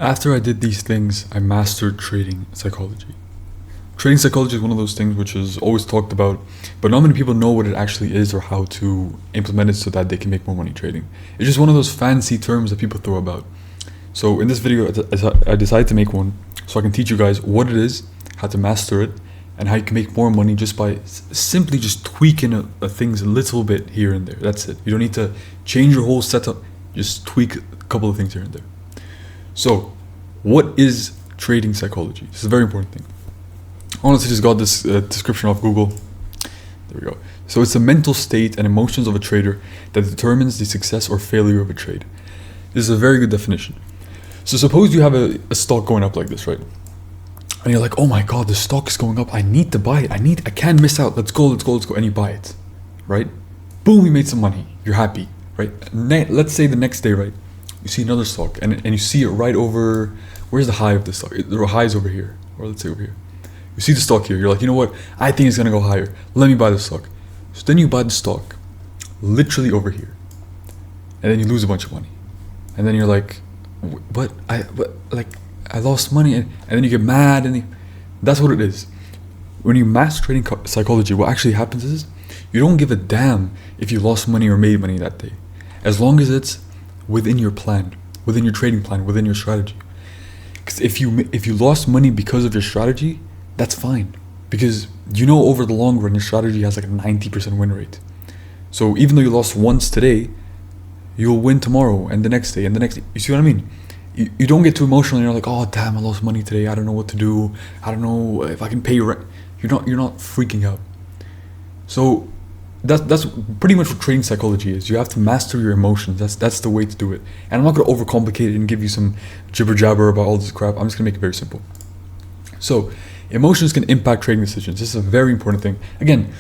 After I did these things, I mastered trading psychology. Trading psychology is one of those things which is always talked about, but not many people know what it actually is or how to implement it so that they can make more money trading. It's just one of those fancy terms that people throw about. So in this video, I decided to make one so I can teach you guys what it is, how to master it, and how you can make more money just by simply just tweaking things a little bit here and there. That's it. You don't need to change your whole setup. Just tweak a couple of things here and there. So, what is trading psychology? This is a very important thing. I honestly just got this description off Google. There we go. So it's the mental state and emotions of a trader that determines the success or failure of a trade. This is a very good definition. So suppose you have a stock going up like this, right? And you're like, oh my God, the stock is going up. I need to buy it. I can't miss out. Let's go. And you buy it, right? Boom, you made some money. You're happy, right? Let's say the next day, right? You see another stock and you see it right over, where's the high of the stock? The high is over here, or let's say over here. You see the stock here, you're like, you know what? I think it's gonna go higher. Let me buy the stock. So then you buy the stock, literally over here. And then you lose a bunch of money. And then you're like, I lost money. And then you get mad that's what it is. When you master trading psychology, what actually happens is, you don't give a damn if you lost money or made money that day. As long as it's within your plan, within your trading plan, within your strategy. Because if you lost money because of your strategy, that's fine. Because you know over the long run, your strategy has like a 90% win rate. So even though you lost once today, you'll win tomorrow and the next day and the next day. You see what I mean? You don't get too emotional and you're like, oh damn, I lost money today. I don't know what to do. I don't know if I can pay rent. You're not freaking out. So that's pretty much what trading psychology is. You have to master your emotions. That's the way to do it. And I'm not going to overcomplicate it and give you some jibber jabber about all this crap. I'm just going to make it very simple. So emotions can impact trading decisions. This is a very important thing. Again,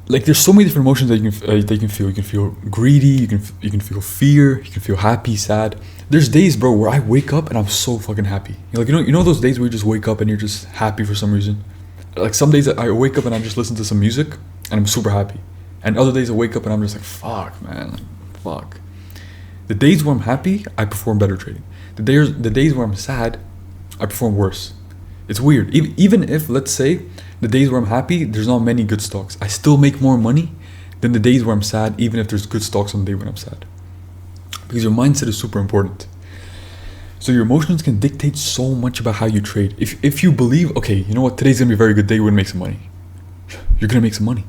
like there's so many different emotions that you can feel. You can feel greedy. You can feel fear. You can feel happy, sad. There's days, bro, where I wake up and I'm so fucking happy. You're like, you know those days where you just wake up and you're just happy for some reason. Like some days I wake up and I just listen to some music and I'm super happy. And other days I wake up and I'm just like, fuck, man, fuck. The days where I'm happy, I perform better trading. The days where I'm sad, I perform worse. It's weird. Even if, let's say, the days where I'm happy, there's not many good stocks, I still make more money than the days where I'm sad, even if there's good stocks on the day when I'm sad. Because your mindset is super important. So your emotions can dictate so much about how you trade. If you believe, okay, you know what, today's gonna be a very good day, we're gonna make some money. You're gonna make some money.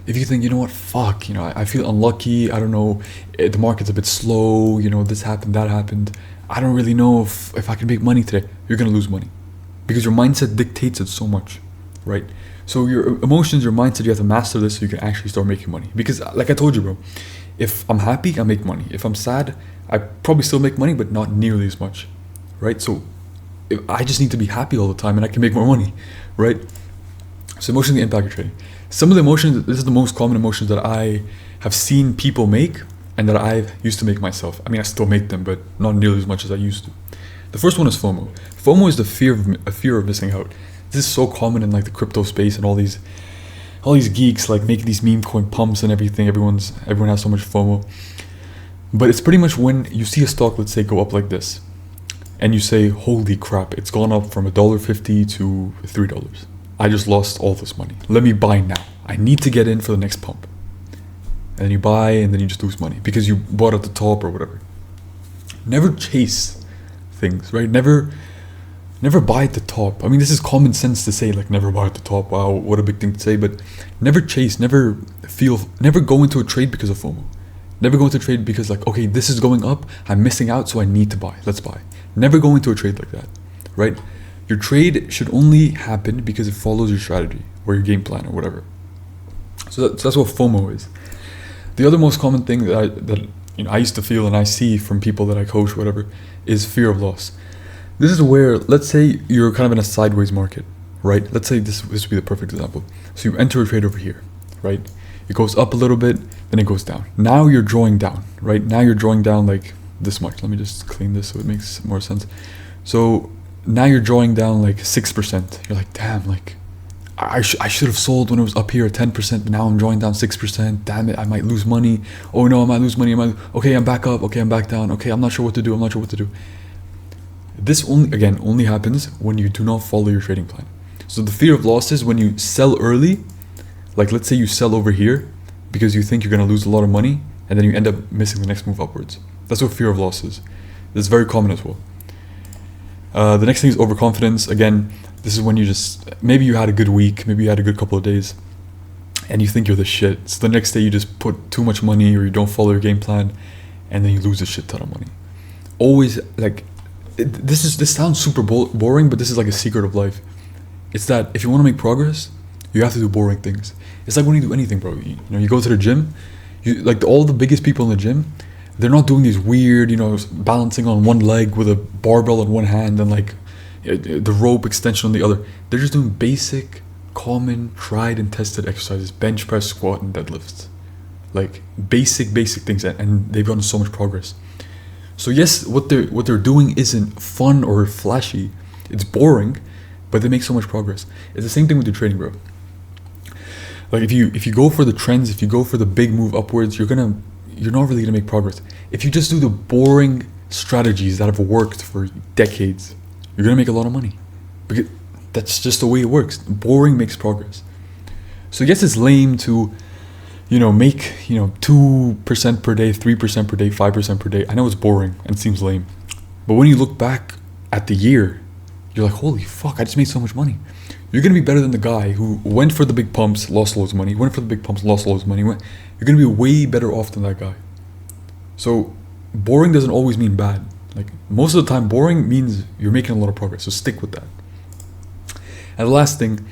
If you think, you know what, fuck, I feel unlucky, I don't know, the market's a bit slow, this happened, that happened, I don't really know if I can make money today, you're gonna lose money. Because your mindset dictates it so much, right? So your emotions, your mindset, you have to master this so you can actually start making money. Because like I told you, bro, if I'm happy, I make money. If I'm sad, I probably still make money, but not nearly as much, right? So I just need to be happy all the time and I can make more money, right? So emotions can impact your trading. Some of the emotions, this is the most common emotions that I have seen people make and that I used to make myself. I mean, I still make them, but not nearly as much as I used to. The first one is FOMO. FOMO is the fear of missing out. This is so common in like the crypto space and all these geeks like making these meme coin pumps and everything. Everyone has so much FOMO. But it's pretty much when you see a stock, let's say, go up like this, and you say, holy crap, it's gone up from $1.50 to $3. I just lost all this money. Let me buy now. I need to get in for the next pump. And then you buy and then you just lose money because you bought at the top or whatever. Never chase things, right? Never buy at the top. I mean, this is common sense to say, like, never buy at the top. Wow, what a big thing to say. But never chase, never go into a trade because of FOMO. Never go into a trade because like, okay, this is going up. I'm missing out, so I need to buy. Let's buy. Never go into a trade like that, right? Your trade should only happen because it follows your strategy or your game plan or whatever. So that's what FOMO is. The other most common thing that I used to feel and I see from people that I coach or whatever is fear of loss. This is where, let's say you're kind of in a sideways market, right? Let's say this would be the perfect example. So you enter a trade over here, right? It goes up a little bit, then it goes down. Now you're drawing down, right? Now you're drawing down like this much. Let me just clean this so it makes more sense. So now you're drawing down like 6%. You're like, damn, like I should have sold when it was up here at 10%, but now I'm drawing down 6%. Damn it, I might lose money. Oh no, I might lose money. Okay, I'm back up. Okay, I'm back down. Okay, I'm not sure what to do. This only happens when you do not follow your trading plan. So the fear of loss is when you sell early, like let's say you sell over here because you think you're gonna lose a lot of money, and then you end up missing the next move upwards. That's what fear of loss is. This is very common as well. The next thing is overconfidence. Again, this is when you just, maybe you had a good week, maybe you had a good couple of days, and you think you're the shit. So the next day you just put too much money or you don't follow your game plan, and then you lose a shit ton of money. Always, like, this sounds super boring, but this is like a secret of life. It's that if you want to make progress, you have to do boring things. It's like when you do anything, bro. You go to the gym, all the biggest people in the gym, they're not doing these weird, balancing on one leg with a barbell in one hand and like the rope extension on the other. They're just doing basic, common, tried and tested exercises: bench press, squat, and deadlifts. Like basic things, and they've gotten so much progress. So yes, what they're doing isn't fun or flashy. It's boring, but they make so much progress. It's the same thing with your trading, bro. Like if you go for the trends, if you go for the big move upwards, you're not really gonna make progress. If you just do the boring strategies that have worked for decades, you're gonna make a lot of money, because that's just the way it works. Boring makes progress. So yes, it's lame to make 2% per day, 3% per day, 5% per day. I know it's boring and it seems lame, but when you look back at the year, you're like, holy fuck, I just made so much money. You're gonna be better than the guy who went for the big pumps, lost loads of money, went for the big pumps, lost loads of money. You're gonna be way better off than that guy. So boring doesn't always mean bad. Like most of the time, boring means you're making a lot of progress. So stick with that. And the last thing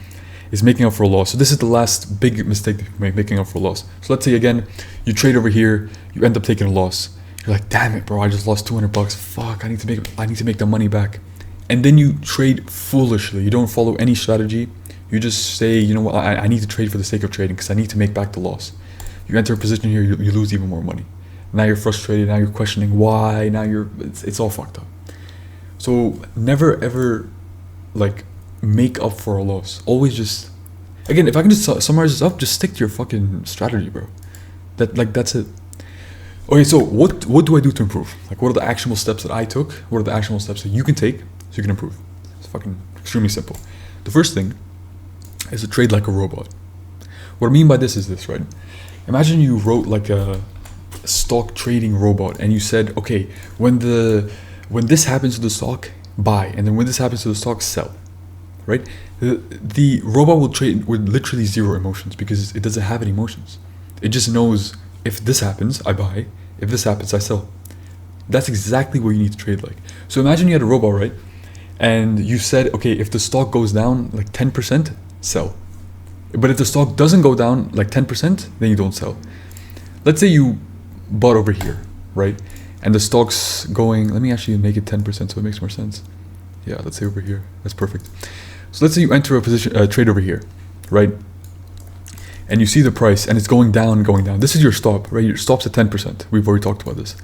is making up for a loss. So this is the last big mistake that you make, making up for a loss. So let's say again, you trade over here, you end up taking a loss. You're like, damn it, bro, I just lost $200. Fuck, I need to make the money back. And then you trade foolishly. You don't follow any strategy. You just say, you know what, I need to trade for the sake of trading because I need to make back the loss. You enter a position here, you lose even more money. Now you're frustrated. Now you're questioning why. Now it's all fucked up. So never ever like make up for a loss. Always just, again, if I can just summarize this up, just stick to your fucking strategy, bro. That's it. Okay, so what do I do to improve? Like, what are the actionable steps that I took? What are the actionable steps that you can take so you can improve? It's fucking extremely simple. The first thing is to trade like a robot. What I mean by this is this, right? Imagine you wrote like a stock trading robot and you said, okay, when this happens to the stock, buy, and then when this happens to the stock, sell. Right? The robot will trade with literally zero emotions because it doesn't have any emotions. It just knows, if this happens, I buy. If this happens, I sell. That's exactly what you need to trade like. So imagine you had a robot, right? And you said, okay, if the stock goes down like 10%, sell. But if the stock doesn't go down like 10%, then you don't sell. Let's say you bought over here, right? And the stock's going, let me actually make it 10% so it makes more sense. Yeah, let's say over here. That's perfect. So let's say you enter a trade over here, right? And you see the price and it's going down. This is your stop, right? Your stop's at 10%. We've already talked about this.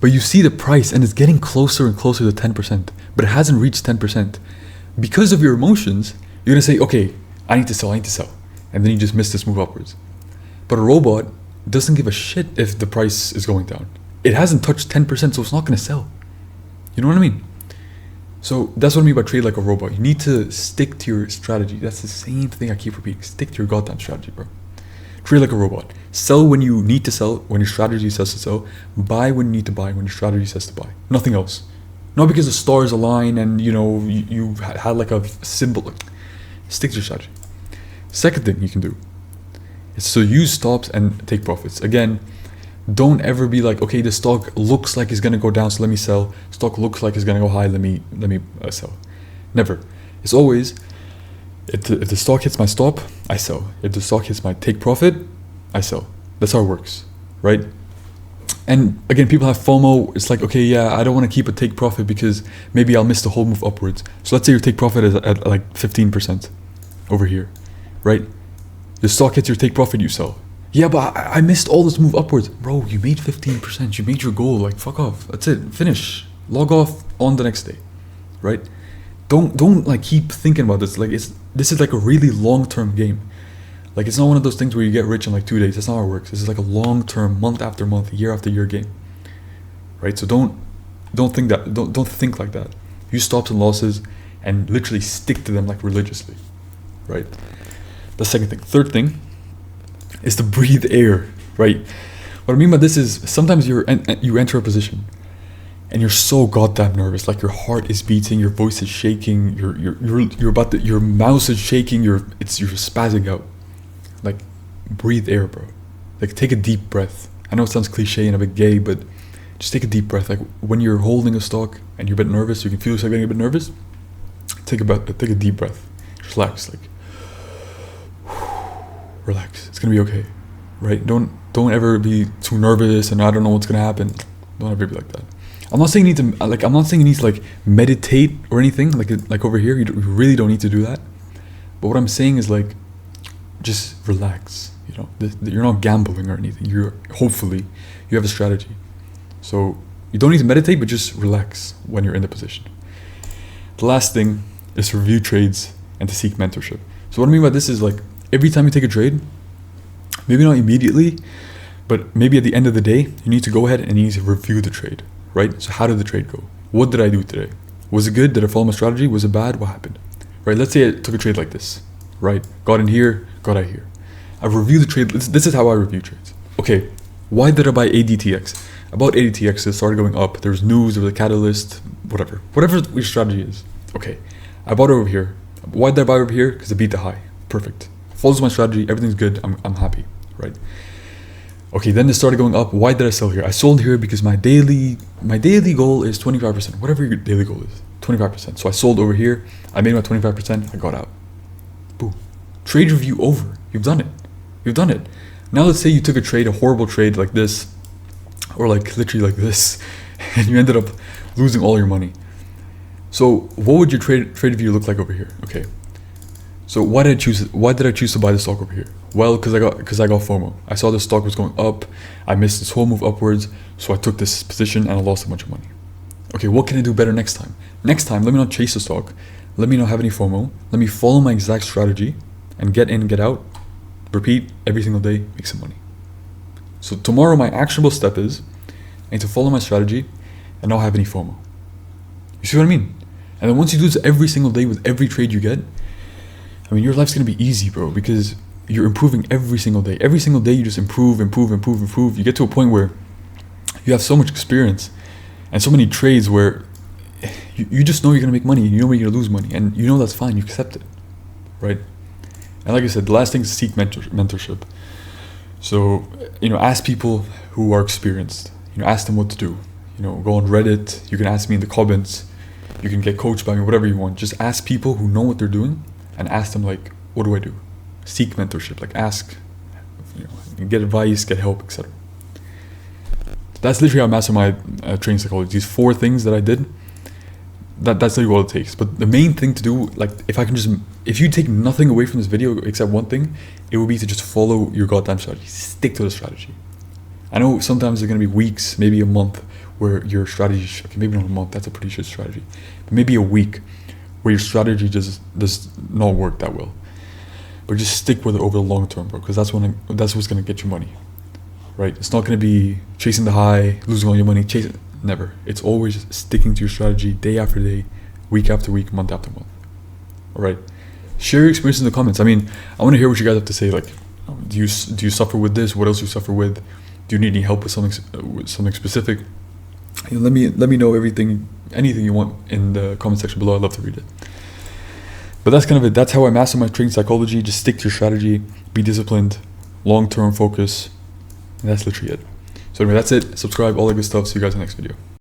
But you see the price and it's getting closer and closer to 10%, but it hasn't reached 10%. Because of your emotions, you're gonna say, okay, I need to sell. And then you just miss this move upwards. But a robot doesn't give a shit if the price is going down. It hasn't touched 10%, so it's not gonna sell. You know what I mean? So that's what I mean by trade like a robot. You need to stick to your strategy. That's the same thing I keep repeating. Stick to your goddamn strategy, bro. Trade like a robot. Sell when you need to sell, when your strategy says to sell. Buy when you need to buy, when your strategy says to buy. Nothing else. Not because the stars align and you had like a symbol. Stick to your strategy. Second thing you can do is to use stops and take profits. Again, don't ever be like, okay, the stock looks like it's gonna go down, so let me sell. Stock looks like it's gonna go high, let me sell. Never. It's always, if the stock hits my stop, I sell. If the stock hits my take profit, I sell. That's how it works, right? And again, people have FOMO. It's like, okay, yeah, I don't want to keep a take profit because maybe I'll miss the whole move upwards. So let's say your take profit is at like 15% over here, right? The stock hits your take profit, you sell. Yeah, but I missed all this move upwards. Bro, you made 15%. You made your goal. Like, fuck off. That's it. Finish. Log off on the next day, right? Don't like keep thinking about this. Like, this is like a really long-term game. Like, it's not one of those things where you get rich in like 2 days. That's not how it works. This is like a long-term, month after month, year after year game, right? So don't think like that. Use stops and losses and literally stick to them like religiously, right? The second thing. Third thing is to breathe air, right? What I mean by this is sometimes you enter a position and you're so goddamn nervous, like your heart is beating, your voice is shaking, your mouth is shaking, you're spazzing out. Like, breathe air, bro. Like, take a deep breath. I know it sounds cliche and a bit gay, but just take a deep breath. Like, when you're holding a stock and you're a bit nervous, you can feel yourself getting a bit nervous. Take a deep breath. Just relax, like, relax. It's gonna be okay, right? Don't ever be too nervous and I don't know what's gonna happen. Don't ever be like that. I'm not saying you need to meditate or anything like over here. You really don't need to do that. But what I'm saying is, like, just relax. You know, you're not gambling or anything. Hopefully you have a strategy. So you don't need to meditate, but just relax when you're in the position. The last thing is to review trades and to seek mentorship. So what I mean by this is, like, every time you take a trade, maybe not immediately, but maybe at the end of the day, you need to go ahead and you need to review the trade, right? So how did the trade go? What did I do today? Was it good? Did I follow my strategy? Was it bad? What happened? Right? Let's say I took a trade like this, right? Got in here, got out here. I've reviewed the trade. This is how I review trades. Okay, why did I buy ADTX? I bought ADTX, it started going up. There was news, there was a catalyst, whatever your strategy is. Okay, I bought it over here. Why did I buy over here? Because it beat the high. Perfect. Follows my strategy, everything's good, I'm happy, right? Okay, then it started going up. Why did I sell here? I sold here because my daily goal is 25%. Whatever your daily goal is, 25%. So I sold over here, I made my 25%, I got out. Boom. Trade review over. You've done it. Now let's say you took a horrible trade like this, or like literally like this, and you ended up losing all your money. So what would your trade review look like over here? Okay. So why did I choose to buy the stock over here? Well, because I got FOMO. I saw the stock was going up. I missed this whole move upwards, so I took this position and I lost a bunch of money. Okay, what can I do better next time? Next time, let me not chase the stock. Let me not have any FOMO. Let me follow my exact strategy and get in, get out. Repeat every single day, make some money. So tomorrow, my actionable step is I need to follow my strategy and not have any FOMO. You see what I mean? And then once you do this every single day with every trade you get, I mean, your life's gonna be easy, bro, because you're improving every single day. Every single day you just improve. You get to a point where you have so much experience and so many trades where you just know you're gonna make money, you know you're gonna lose money, and you know that's fine, you accept it, right? And like I said, the last thing is to seek mentorship. So, ask people who are experienced. Ask them what to do. Go on Reddit, you can ask me in the comments, you can get coached by me, whatever you want. Just ask people who know what they're doing and ask them, like, what do I do? Seek mentorship, like ask, get advice, get help, etc. That's literally how I master my training psychology. These 4 things that I did, that's literally all it takes. But the main thing to do, like, if you take nothing away from this video except one thing, it would be to just follow your goddamn strategy. Stick to the strategy. I know sometimes there's going to be weeks, maybe a month, where your strategy, okay, maybe not a month, that's a pretty shit strategy, but maybe a week where your strategy just does not work that well. But just stick with it over the long term, bro, because that's what's going to get you money, right? It's not going to be chasing the high, losing all your money, never. It's always sticking to your strategy day after day, week after week, month after month. All right. Share your experience in the comments. I mean, I want to hear what you guys have to say. Like, do you suffer with this? What else do you suffer with? Do you need any help with something specific? Let me know anything you want in the comment section below. I'd love to read it. But that's kind of it. That's how I master my trading psychology. Just stick to your strategy, be disciplined, long-term focus, and that's literally it. So anyway, that's it. Subscribe, all that good stuff. See you guys in the next video.